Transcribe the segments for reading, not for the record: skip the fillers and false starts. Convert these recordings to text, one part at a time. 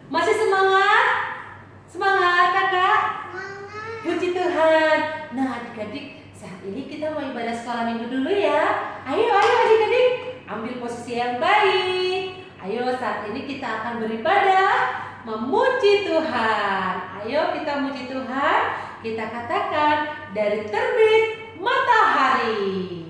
Masih semangat? Semangat kakak? Semangat. Puji Tuhan. Nah adik-adik, saat ini kita mau ibadah sekolah minggu dulu ya. Ayo adik-adik, ambil posisi yang baik. Ayo saat ini kita akan beribadah, memuji Tuhan. Ayo kita muji Tuhan. Kita katakan dari terbit matahari.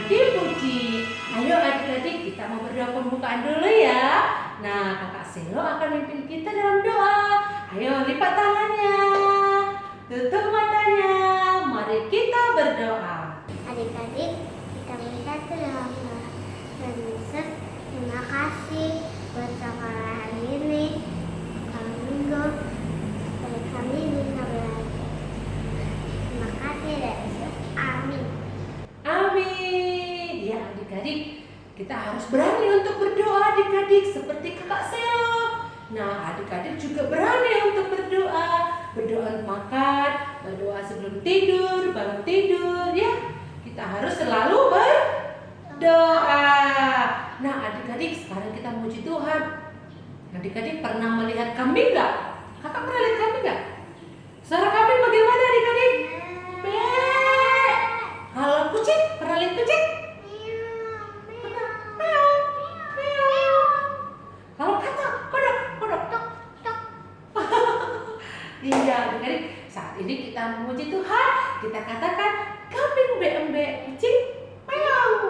Dipuji. Ayo adik-adik, kita mau berdoa pembukaan dulu ya. Nah, kakak Selo akan memimpin kita dalam doa. Ayo lipat tangannya, tutup matanya, mari kita berdoa. Adik-adik, kita minta dalam Tuhan Yesus. Terima kasih buat sekolah hari ini. Kalau minggu, supaya kami bisa belajar. Terima kasih Yesus. Amin. Amin. Ya adik-adik, kita harus berani untuk berdoa adik-adik seperti kakak Selo. Nah adik-adik juga berani untuk berdoa. Berdoa makan, berdoa sebelum tidur, bangun tidur ya. Kita harus selalu berdoa. Nah adik-adik, sekarang kita muji Tuhan. Adik-adik pernah melihat kambing nggak? Kakak pernah lihat kambing nggak? Suara kambing bagaimana adik-adik? Kalau kucing, pernah lihat kucing? Kalau kata, kodok. Iya, adik-adik. Saat ini kita memuji Tuhan. Kita katakan kambing be-embe, kucing meong.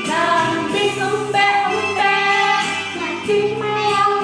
Kambing embe-embe, kucing meong.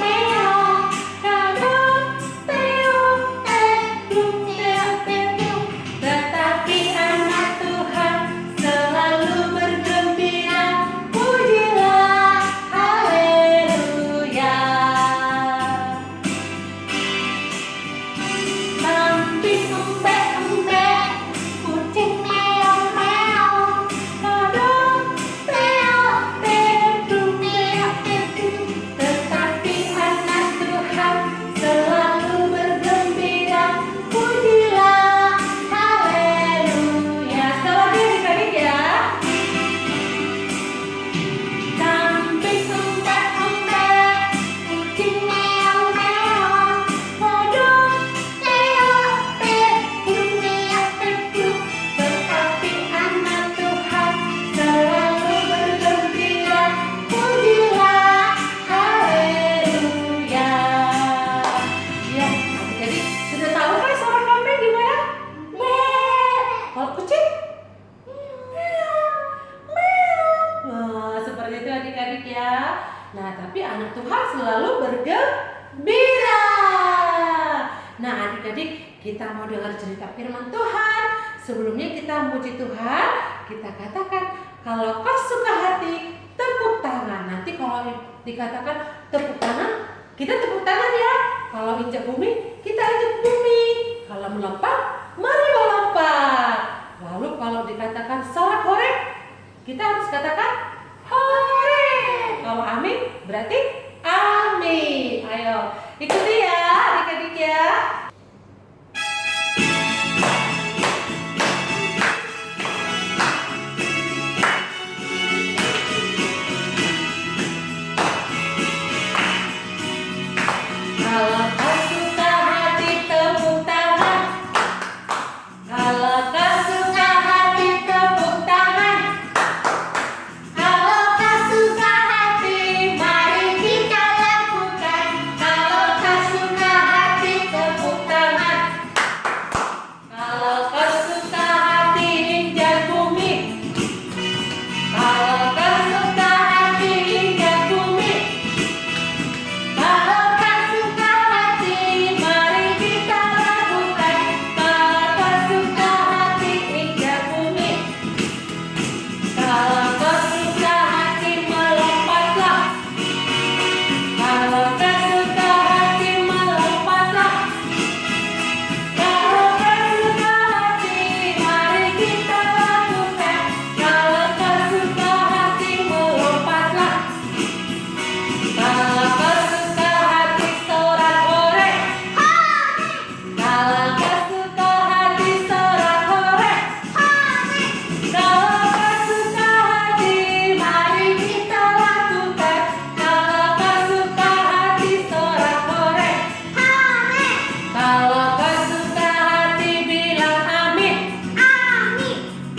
kucing? Meow. Nah, seperti itu adik-adik ya. Nah, tapi anak Tuhan selalu bergembira. Nah, adik-adik, kita mau dengar cerita firman Tuhan. Sebelumnya kita muji Tuhan, kita katakan, kalau kau suka hati, tepuk tangan. Nanti kalau dikatakan tepuk tangan, kita tepuk tangan ya. Kalau injak bumi, kita injak bumi. Kalau melompat, mari melompat. Lalu kalau dikatakan sorak hore, kita harus katakan hore. Kalau amin, berarti amin. Ayo, ikuti ya adik-adik ya. Kalau kau suka hati, tepuk tangan. Kalau kau suka hati, tepuk tangan. Kalau kau suka hati, mari kita lakukan. Kalau kau suka hati, tepuk tangan. Kalau kau suka hati, injak bumi. Kalau kau suka hati, injak bumi. Kalau kau suka hati, mari kita lakukan. Kalau kau suka hati, injak bumi. Kalau kau suka hati, melompatlah. Kalau kau suka hati, melompatlah. Kalau kau suka hati, mari kita lakukan. Kalau kau suka hati, melompatlah. Kalau kau suka hati, sorak hore. Kalau kau suka hati, sorak hore. Kalau kau suka hati, mari kita lakukan. Kalau kau suka hati, sorak hore. Kalau kau suka hati, bilang amin.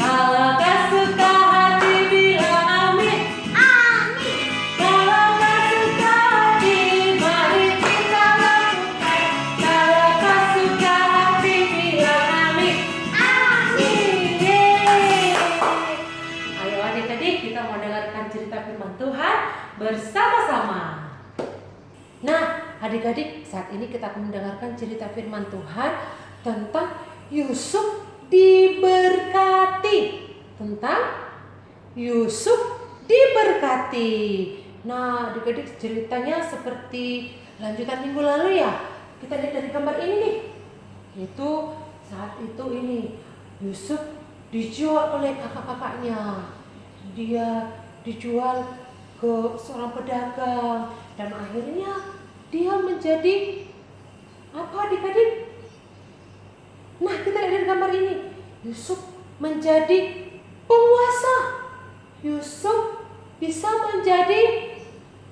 Kalau kau suka hati, bilang amin. Kalau kau suka hati, mari kita lakukan. Kalau kau suka hati, bilang amin. Yeay. Ayo adik-adik, kita mau dengarkan cerita firman Tuhan bersama-sama. Nah, adik-adik, saat ini kita akan mendengarkan cerita firman Tuhan tentang Yusuf diberkati. Tentang Yusuf diberkati. Nah, adik-adik, ceritanya seperti lanjutan minggu lalu ya. Kita lihat dari gambar ini nih. Itu saat itu ini Yusuf dijual oleh kakak-kakaknya. Dia dijual ke seorang pedagang dan akhirnya dia menjadi apa adik-adik? Nah, kita lihat dari gambar ini. Yusuf menjadi penguasa. Yusuf bisa menjadi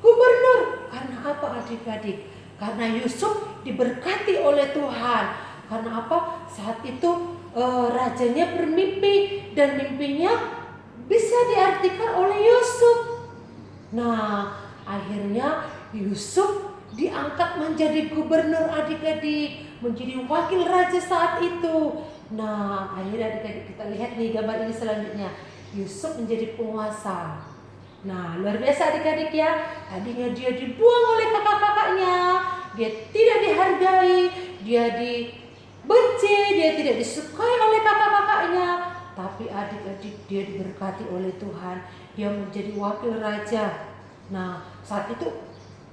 gubernur. Karena apa adik-adik? Karena Yusuf diberkati oleh Tuhan. Karena apa? Saat itu rajanya bermimpi dan mimpinya bisa diartikan oleh Yusuf. Nah, akhirnya Yusuf diangkat menjadi gubernur adik-adik, menjadi wakil raja saat itu. Nah, akhirnya adik-adik kita lihat nih gambar ini selanjutnya. Yusuf menjadi penguasa. Nah, luar biasa adik-adik ya. Tadinya dia dibuang oleh kakak-kakaknya, dia tidak dihargai, dia dibenci, dia tidak disukai oleh kakak-kakaknya. Tapi adik-adik dia diberkati oleh Tuhan. Dia menjadi wakil raja. Nah, saat itu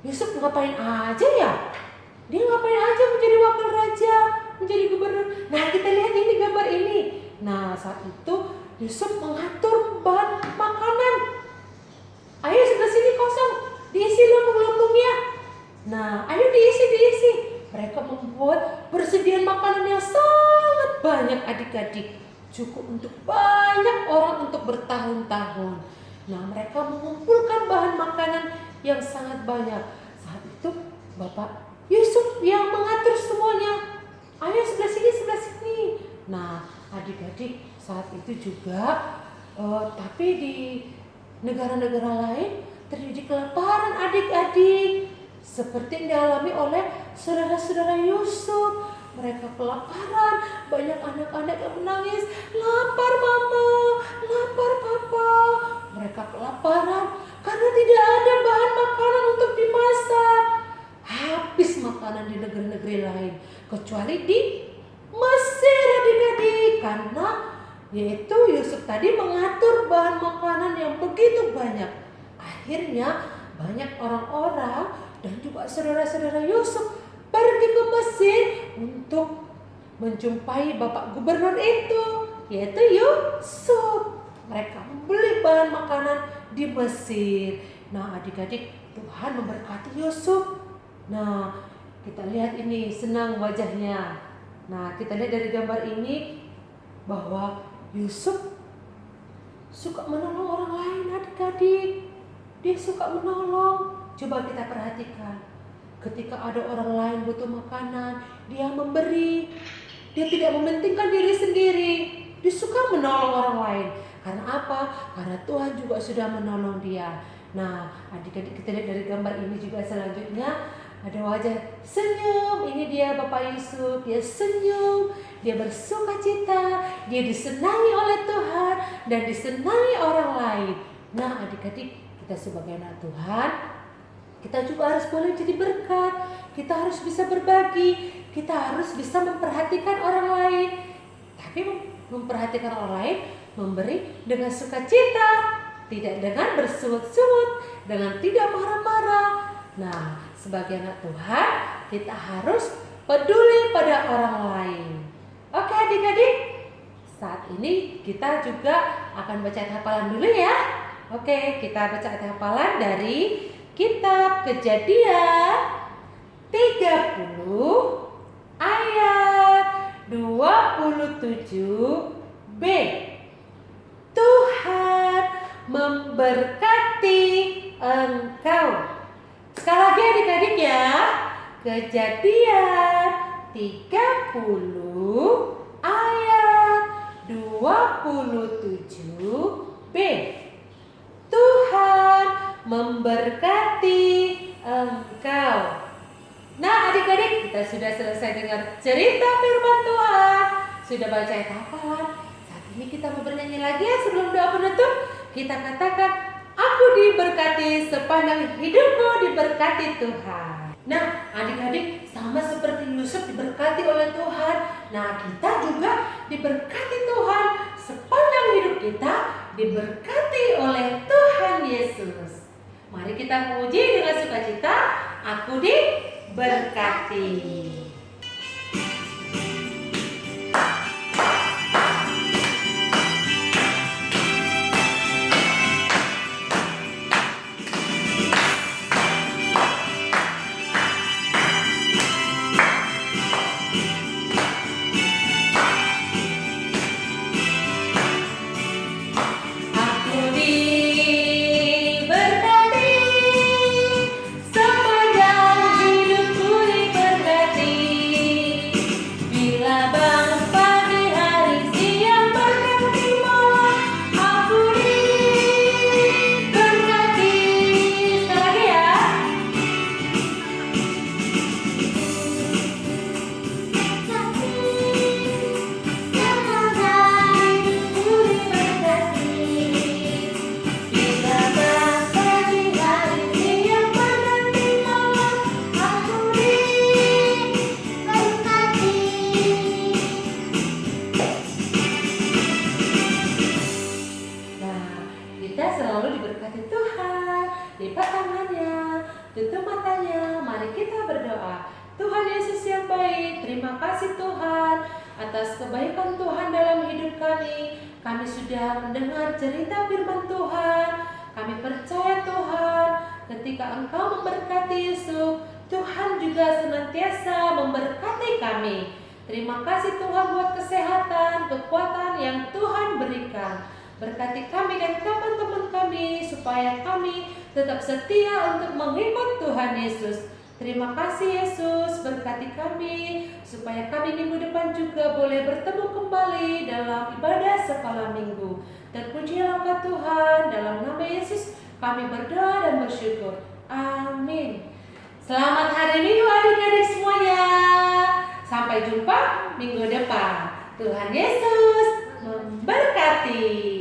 Yusuf ngapain aja ya? Dia ngapain aja menjadi wakil raja, menjadi gubernur. Nah, kita lihat ini gambar ini. Nah, saat itu Yusuf mengatur bahan makanan. Ayo sebelah sini kosong, diisi lumbung-lumbungnya. Nah, ayo diisi. Mereka membuat persediaan makanan yang sangat banyak adik-adik. Cukup untuk banyak orang untuk bertahun-tahun. Nah, mereka mengumpulkan bahan makanan yang sangat banyak. Saat itu Bapak Yusuf yang mengatur semuanya. Ayo sebelah sini. Nah, adik-adik saat itu juga tapi di negara-negara lain terjadi kelaparan adik-adik seperti yang dialami oleh saudara-saudara Yusuf. Mereka kelaparan. Banyak anak-anak yang menangis, lapar mama, lapar papa. Mereka kelaparan karena tidak ada bahan makanan untuk dimasak. Habis makanan di negeri-negeri lain, kecuali di Mesir adik-adik, karena yaitu Yusuf tadi mengatur bahan makanan yang begitu banyak. Akhirnya banyak orang-orang dan juga saudara-saudara Yusuf pergi ke Mesir untuk menjumpai bapak gubernur itu, yaitu Yusuf. Mereka membeli bahan makanan di Mesir. Nah adik-adik, Tuhan memberkati Yusuf. Nah kita lihat ini, senang wajahnya. Nah kita lihat dari gambar ini bahwa Yusuf suka menolong orang lain adik-adik. Dia suka menolong. Coba kita perhatikan. Ketika ada orang lain butuh makanan, dia memberi. Dia tidak mementingkan diri sendiri. Dia suka menolong orang lain. Karena apa? Karena Tuhan juga sudah menolong dia. Nah adik-adik, kita lihat dari gambar ini juga selanjutnya. Ada wajah senyum. Ini dia Bapak Yusuf. Dia senyum, dia bersuka cita, dia disenangi oleh Tuhan dan disenangi orang lain. Nah adik-adik, kita sebagai anak Tuhan, kita juga harus boleh jadi berkat. Kita harus bisa berbagi. Kita harus bisa memperhatikan orang lain. Tapi memperhatikan orang lain, memberi dengan sukacita, tidak dengan bersungut-sungut, dengan tidak marah-marah. Nah sebagai anak Tuhan, kita harus peduli pada orang lain. Oke adik-adik, saat ini kita juga akan baca hafalan dulu ya. Oke, kita baca hafalan dari kitab Kejadian 30 ayat 27b. Tuhan memberkati engkau. Sekali lagi adik-adik ya. Kejadian 30 ayat 27b. Tuhan memberkati engkau. Nah adik-adik, kita sudah selesai dengar cerita firman Tuhan, sudah baca ayat hafalan. Saat ini kita mau bernyanyi lagi ya sebelum doa penutup. Kita katakan, aku diberkati sepanjang hidupku, diberkati Tuhan. Nah adik-adik, sama seperti Yusuf diberkati oleh Tuhan, nah kita juga diberkati Tuhan. Sepanjang hidup kita diberkati oleh Tuhan Yesus. Mari kita puji dengan sukacita, aku diberkati. Lipat tangannya, tutup matanya, mari kita berdoa. Tuhan Yesus yang baik, terima kasih Tuhan atas kebaikan Tuhan dalam hidup kami. Kami sudah mendengar cerita firman Tuhan. Kami percaya Tuhan, ketika Engkau memberkati Yusuf, Tuhan juga senantiasa memberkati kami. Terima kasih Tuhan buat kesehatan, kekuatan yang Tuhan berikan. Berkati kami dan teman-teman kami supaya kami tetap setia untuk mengikut Tuhan Yesus. Terima kasih Yesus, berkati kami supaya kami minggu depan juga boleh bertemu kembali dalam ibadah sekolah minggu. Terpujilah Engkau Tuhan, dalam nama Yesus kami berdoa dan bersyukur. Amin. Selamat hari Minggu adik-adik semuanya. Sampai jumpa minggu depan. Tuhan Yesus memberkati.